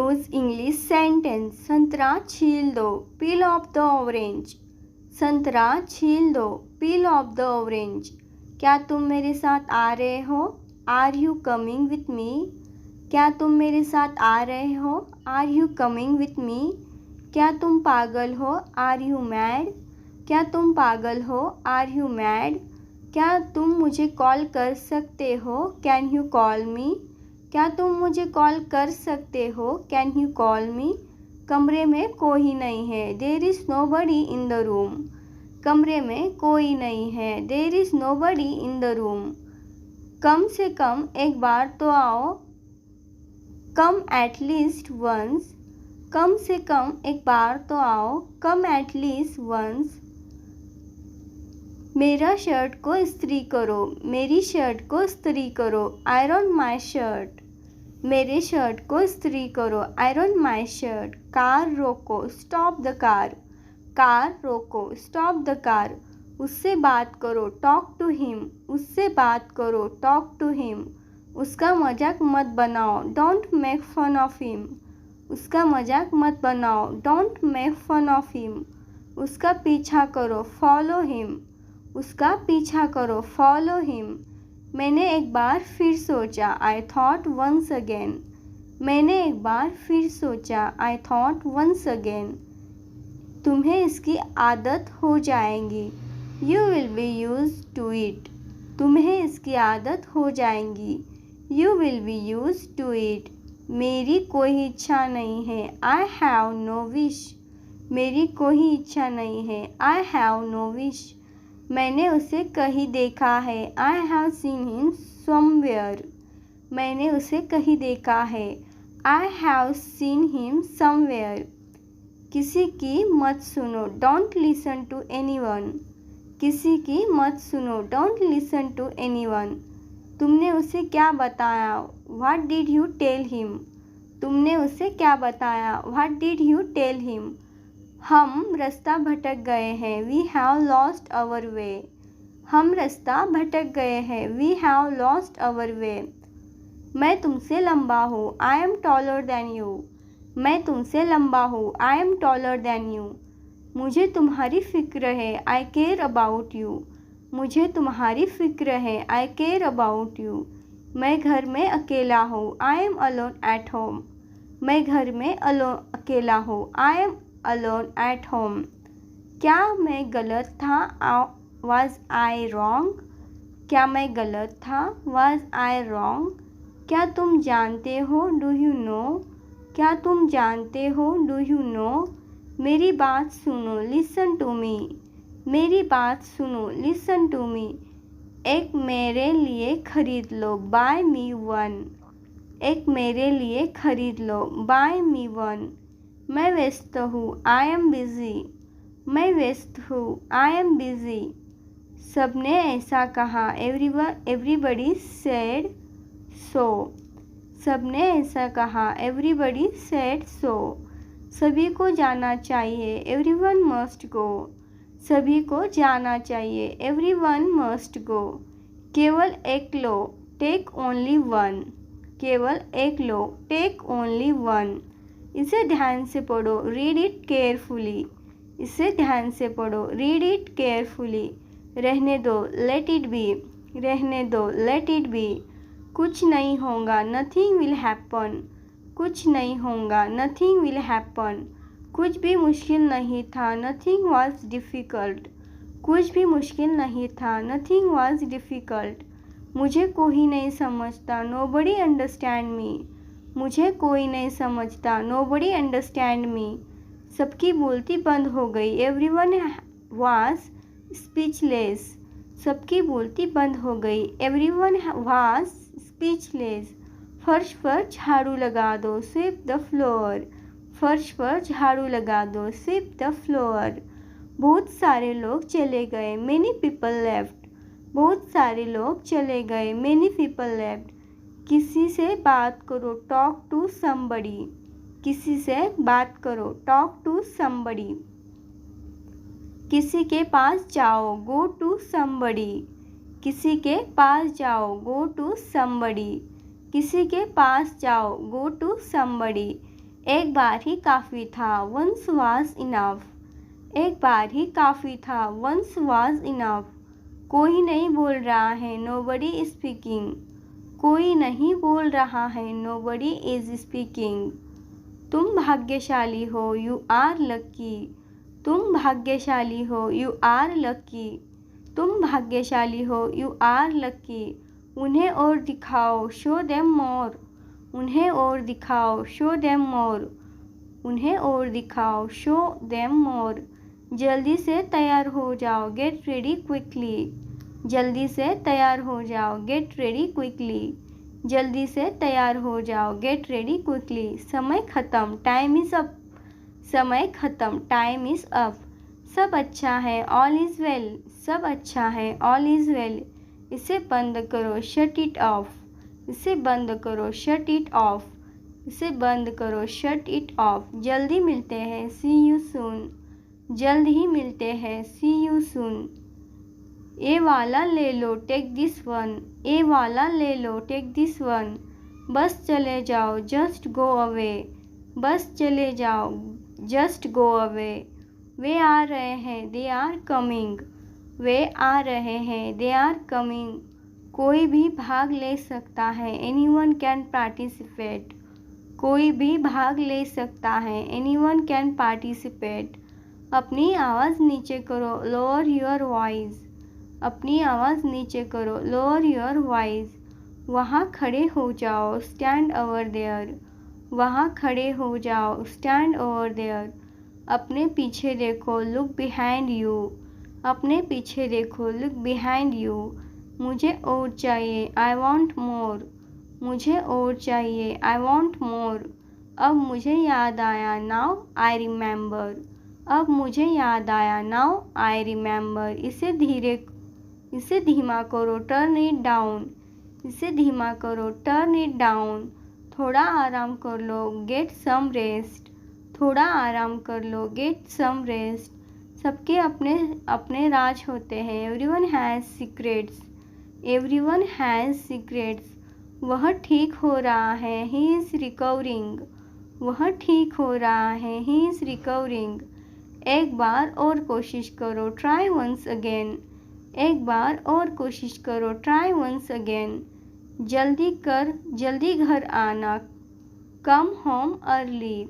Use English sentence. संतरा छील दो, पील ऑफ द ऑरेंज। संतरा छील दो, पील ऑफ द ऑरेंज। क्या तुम मेरे साथ आ रहे हो? Are you coming with me? क्या तुम मेरे साथ आ रहे हो? Are you coming with me? क्या तुम पागल हो? Are you mad? क्या तुम पागल हो? Are you mad? क्या तुम मुझे कॉल कर सकते हो? Can you call me? क्या तुम मुझे कॉल कर सकते हो? Can you call me? कमरे में कोई नहीं है। There is nobody in the room. कमरे में कोई नहीं है। There is nobody in the room. कम से कम एक बार तो आओ। Come at least once. कम से कम एक बार तो आओ। Come at least once. मेरा शर्ट को इस्त्री करो। मेरी शर्ट को इस्त्री करो। Iron my shirt. मेरे शर्ट को इस्त्री करो। Iron my shirt. कार रोको, स्टॉप द कार। कार रोको, स्टॉप द कार। उससे बात करो, टॉक टू हिम। उससे बात करो, टॉक टू हिम। उसका मजाक मत बनाओ, don't make fun of him. उसका मजाक मत बनाओ, don't make fun of him. उसका पीछा करो, फॉलो हिम। उसका पीछा करो, फॉलो हिम। मैंने एक बार फिर सोचा, आई थॉट वंस अगेन। मैंने एक बार फिर सोचा, आई थॉट वंस अगेन। तुम्हें इसकी आदत हो जाएगी। You will be used to it. तुम्हें इसकी आदत हो जाएगी। You will be used to it. मेरी कोई इच्छा नहीं है। I have no wish. मेरी कोई इच्छा नहीं है। I have no wish. मैंने उसे कहीं देखा है। I have seen him somewhere. मैंने उसे कहीं देखा है। I have seen him somewhere. किसी की मत सुनो, डोंट लिसन टू एनीवन। किसी की मत सुनो, डोंट लिसन टू एनीवन। तुमने उसे क्या बताया? What did you tell him? तुमने उसे क्या बताया? What did you tell him? हम रास्ता भटक गए हैं। We have lost our way. हम रास्ता भटक गए हैं। We have lost our way. मैं तुमसे लंबा हूँ। I am taller than you. मैं तुमसे लंबा हूँ। I am taller than you. मुझे तुम्हारी फ़िक्र है। I care about you. मुझे तुम्हारी फ़िक्र है। I care about you. मैं घर में अकेला हूँ। I am alone at home. मैं घर में अकेला हूँ। I M alone at home. क्या मैं गलत था? Was I wrong? क्या मैं गलत था? Was I wrong? क्या तुम जानते हो? Do you know? क्या तुम जानते हो? Do you know? मेरी बात सुनो, listen to me. मेरी बात सुनो, listen to me. एक मेरे लिए खरीद लो, buy me one. एक मेरे लिए खरीद लो, buy me one. मैं व्यस्त हूँ। I am busy. मैं व्यस्त हूँ। I am busy. सबने ऐसा कहा। Everybody said so. सबने ऐसा कहा। Everybody said so. सभी को जाना चाहिए। Everyone must go. सभी को जाना चाहिए। Everyone must go. केवल एक लो, टेक ओनली वन। केवल एक लो, टेक ओनली वन। इसे ध्यान से पढ़ो, रीड इट केयरफुली। इसे ध्यान से पढ़ो, रीड इट केयरफुली। रहने दो, लेट इट बी। रहने दो, लेट इट बी। कुछ नहीं होगा, नथिंग विल हैपन। कुछ नहीं होगा, नथिंग विल हैपन। कुछ भी मुश्किल नहीं था, नथिंग वाज डिफ़िकल्ट। कुछ भी मुश्किल नहीं था, नथिंग वाज डिफ़िकल्ट। मुझे कोई नहीं समझता, नोबडी अंडरस्टैंड मी। मुझे कोई नहीं समझता, नोबडी अंडरस्टैंड मी। सबकी बोलती बंद हो गई। Everyone was speechless. सबकी बोलती बंद हो गई। Everyone was speechless. फर्श पर झाड़ू लगा दो, स्वीप द फ्लोर। फर्श पर झाड़ू लगा दो, स्वीप द फ्लोर। बहुत सारे लोग चले गए। Many people left. बहुत सारे लोग चले गए। Many people left. किसी से बात करो, टॉक टू समबडी। किसी से बात करो, टॉक टू समबडी। किसी के पास जाओ, गो टू समबडी। किसी के पास जाओ, गो टू समबडी। किसी के पास जाओ, गो टू समबडी। एक बार ही काफ़ी था, once was enough। एक बार ही काफ़ी था, once was enough। कोई नहीं बोल रहा है, nobody is speaking। कोई नहीं बोल रहा है, nobody is speaking। तुम भाग्यशाली हो, you are lucky। तुम भाग्यशाली हो, you are lucky। तुम भाग्यशाली हो, you are lucky। उन्हें और दिखाओ, show them more। उन्हें और दिखाओ, show them more। उन्हें और दिखाओ, show them more। जल्दी से तैयार हो जाओ, get ready quickly। जल्दी से तैयार हो जाओ, get ready quickly। जल्दी से तैयार हो जाओ, get ready quickly। समय ख़त्म, time is up। समय ख़त्म, time is up। सब अच्छा है, all is well। सब अच्छा है, all is well। इसे बंद करो, shut it off। इसे बंद करो, shut it off। इसे बंद करो, shut it off। जल्दी मिलते हैं, see you soon। जल्द ही मिलते हैं, see you soon। ये वाला ले लो, टेक दिस वन। ये वाला ले लो, टेक दिस वन। बस चले जाओ, जस्ट गो अवे। बस चले जाओ, जस्ट गो अवे। वे आ रहे हैं, दे आर कमिंग। वे आ रहे हैं, दे आर कमिंग। कोई भी भाग ले सकता है, एनीवन कैन पार्टिसिपेट। कोई भी भाग ले सकता है, एनीवन कैन पार्टिसिपेट। अपनी आवाज़ नीचे करो, लोअर योर वॉइस। अपनी आवाज़ नीचे करो, लोअर योर वॉइस। वहाँ खड़े हो जाओ, स्टैंड ओवर देयर। वहाँ खड़े हो जाओ, स्टैंड ओवर देयर। अपने पीछे देखो, लुक बिहाइंड यू। अपने पीछे देखो, लुक बिहाइंड यू। मुझे और चाहिए, आई वॉन्ट मोर। मुझे और चाहिए, आई वॉन्ट मोर। अब मुझे याद आया, नाउ आई रिमेंबर। अब मुझे याद आया, नाउ आई रिमेंबर। इसे धीमा करो, टर्न इट डाउन। इसे धीमा करो, टर्न इट डाउन। थोड़ा आराम कर लो, गेट सम रेस्ट। थोड़ा आराम कर लो, गेट सम रेस्ट। सबके अपने अपने राज होते हैं, everyone has secrets. Everyone has secrets. वह ठीक हो रहा है, ही इज़ रिकवरिंग। वह ठीक हो रहा है, ही इज़ रिकवरिंग। एक बार और कोशिश करो, ट्राई वंस अगेन। एक बार और कोशिश करो, ट्राई वंस अगेन। जल्दी घर आना, कम होम अर्ली।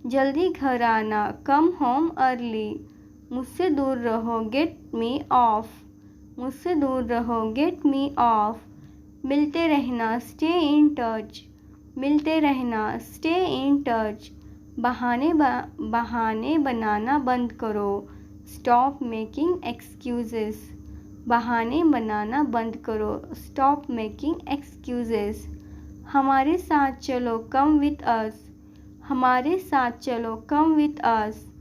जल्दी घर आना, कम होम अर्ली। मुझसे दूर रहो, गेट मी ऑफ। मुझसे दूर रहो, गेट मी ऑफ। मिलते रहना, स्टे इन टच। मिलते रहना, स्टे इन टच। बहाने बनाना बंद करो, स्टॉप मेकिंग एक्सक्यूजेस। बहाने बनाना बंद करो, स्टॉप मेकिंग एक्सक्यूजेस। हमारे साथ चलो, कम विथ अस। हमारे साथ चलो, कम विथ अस।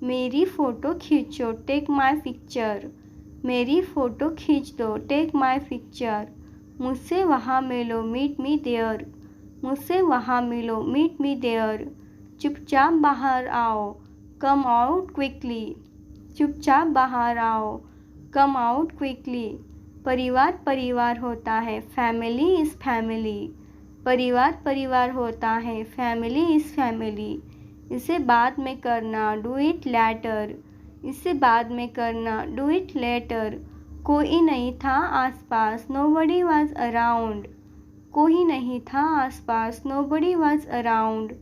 मेरी फ़ोटो खींचो, टेक माई पिक्चर। मेरी फ़ोटो खींच दो, टेक माई पिक्चर। मुझसे वहाँ मिलो, मीट मी देयर। मुझसे वहाँ मिलो, मीट मी देयर। चुपचाप बाहर आओ, कम आउट क्विकली। चुपचाप बाहर आओ, कम आउट क्विकली। परिवार परिवार होता है, फैमिली इज़ फैमिली। परिवार परिवार होता है, फैमिली इज़ फैमिली। इसे बाद में करना, डू इट लेटर। इसे बाद में करना, डू इट लेटर। कोई नहीं था आसपास, नोबडी वाज अराउंड। कोई नहीं था आसपास, नोबडी वाज अराउंड।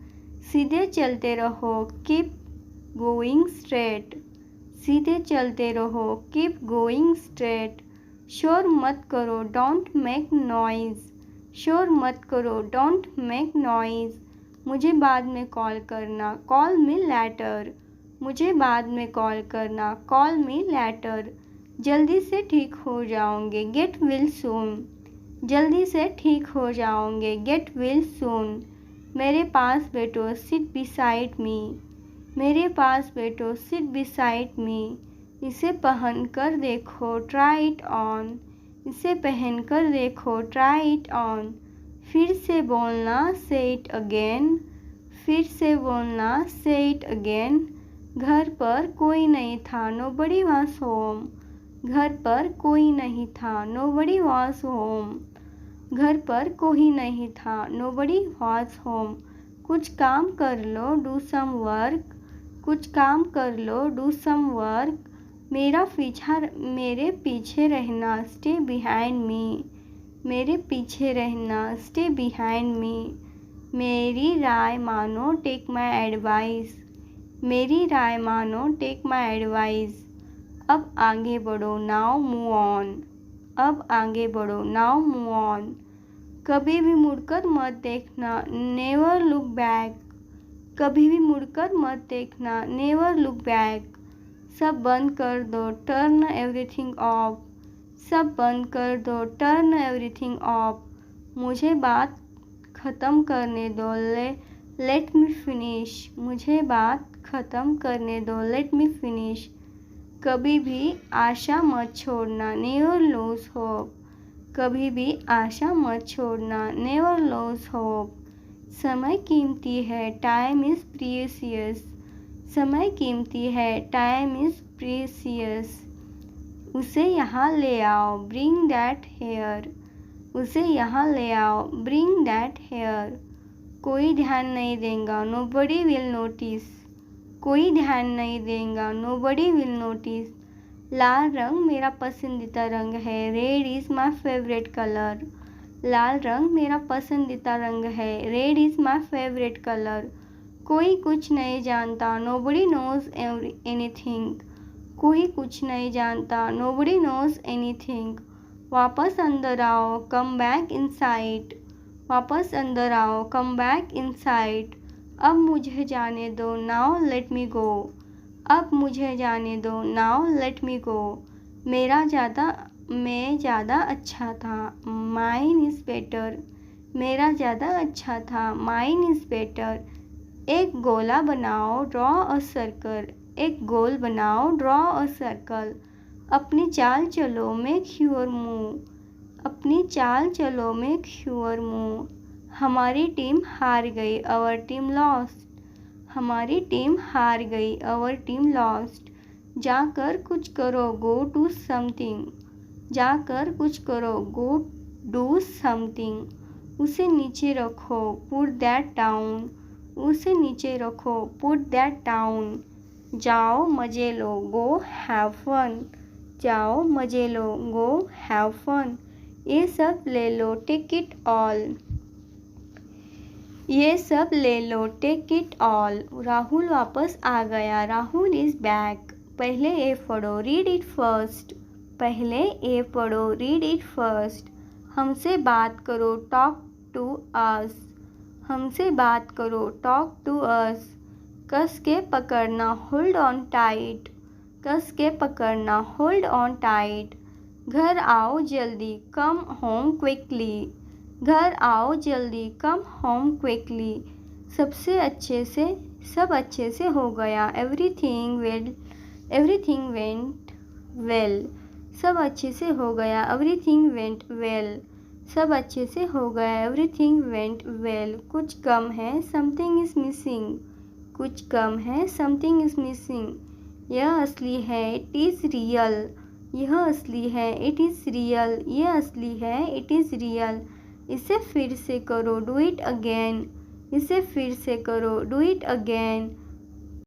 सीधे चलते रहो, कीप गोइंग स्ट्रेट। सीधे चलते रहो, कीप गोइंग स्ट्रेट। शोर मत करो, डोंट मेक नॉइज़। शोर मत करो, डोंट मेक नॉइज़। मुझे बाद में कॉल करना, कॉल मी लेटर। मुझे बाद में कॉल करना, कॉल मी लेटर। जल्दी से ठीक हो जाओगे, गेट वेल सून। जल्दी से ठीक हो जाओगे, गेट वेल सून। मेरे पास बैठो, सिट बिसाइड मी। मेरे पास बैठो, सिट बिसाइड मी। इसे पहन कर देखो, ट्राई इट ऑन। इसे पहन कर देखो, ट्राई इट ऑन। फिर से बोलना, से इट अगेन। फिर से बोलना, से इट अगेन। घर पर कोई नहीं था, नोबडी वाज होम। घर पर कोई नहीं था, नोबडी वाज होम। घर पर कोई नहीं था, नोबडी वाज होम। कुछ काम कर लो, डू सम वर्क। कुछ काम कर लो, डू सम वर्क। मेरे पीछे रहना, स्टे बिहाइंड मी। मेरे पीछे रहना, स्टे बिहाइंड मी। मेरी राय मानो, टेक माई एडवाइस। मेरी राय मानो, टेक माई एडवाइस। अब आगे बढ़ो, नाउ मूव ऑन। अब आगे बढ़ो, नाउ मूव ऑन। कभी भी मुड़कर मत देखना, नेवर लुक बैक। कभी भी मुड़कर मत देखना, नेवर लुक बैक। सब बंद कर दो, टर्न एवरीथिंग ऑफ। सब बंद कर दो, टर्न एवरीथिंग ऑफ। मुझे बात ख़त्म करने दो, लेट मी फिनिश। मुझे बात ख़त्म करने दो, लेट मी फिनिश। कभी भी आशा मत छोड़ना, नेवर लूज होप। कभी भी आशा मत छोड़ना, नेवर लूज होप। समय कीमती है, टाइम इज़ प्रीशियस। समय कीमती है, टाइम इज़ प्रीशियस। उसे यहाँ ले आओ, ब्रिंग दैट हेयर। उसे यहाँ ले आओ, ब्रिंग दैट हेयर। कोई ध्यान नहीं देगा, नोबडी विल नोटिस। कोई ध्यान नहीं देगा, नोबडी विल नोटिस। लाल रंग मेरा पसंदीदा रंग है, red is my favourite colour. लाल रंग मेरा पसंदीदा रंग है, red is my favourite colour. कोई कुछ नहीं जानता, नोबडी नोज एनीथिंग। कोई कुछ नहीं जानता, नोबडी नोज एनीथिंग। वापस अंदर आओ, कम बैक इनसाइड। वापस अंदर आओ, कम बैक इनसाइड। अब मुझे जाने दो, नाउ लेट मी गो। अब मुझे जाने दो, नाउ लेट मी गो। मैं ज़्यादा अच्छा था, माइन इज़ बेटर। मेरा ज़्यादा अच्छा था, माइन इज़ बेटर। एक गोला बनाओ, ड्रॉ अ सर्कल। एक गोल बनाओ, ड्रॉ अ सर्कल। अपनी चाल चलो, मेक योर मूव। अपनी चाल चलो, मेक योर मूव। हमारी टीम हार गई, आवर टीम लॉस्ट। हमारी टीम हार गई, आवर टीम लॉस्ट। जाकर कुछ करो, गो डू समथिंग। जाकर कुछ करो, गो डू समथिंग। उसे नीचे रखो, पुट दैट डाउन। उसे नीचे रखो, पुट दैट डाउन। जाओ मज़े लो, गो हैव फन। जाओ मज़े लो, गो हैव फन। ये सब ले लो, टेक इट ऑल। ये सब ले लो, टेक इट ऑल। राहुल वापस आ गया, राहुल इज़ बैक। पहले ए पढ़ो, रीड इट फर्स्ट। पहले ए पढ़ो, रीड इट फर्स्ट। हमसे बात करो, टॉक टू अस। हमसे बात करो, टॉक टू अस। कस के पकड़ना, होल्ड ऑन टाइट। कस के पकड़ना, होल्ड ऑन टाइट। घर आओ जल्दी, कम होम क्विकली। घर आओ जल्दी, कम होम क्विकली। सब अच्छे से हो गया, एवरीथिंग वेंट वेल। सब अच्छे से हो गया, एवरीथिंग वेंट वेल। सब अच्छे से हो गया, एवरीथिंग वेंट वेल। कुछ कम है, समथिंग इज़ मिसिंग। कुछ कम है, समथिंग इज़ मिसिंग। यह असली है, इट इज़ रियल। यह असली है, इट इज़ रियल। यह असली है, इट इज़ रियल। इसे फिर से करो, डू इट अगेन। इसे फिर से करो, डू इट अगेन।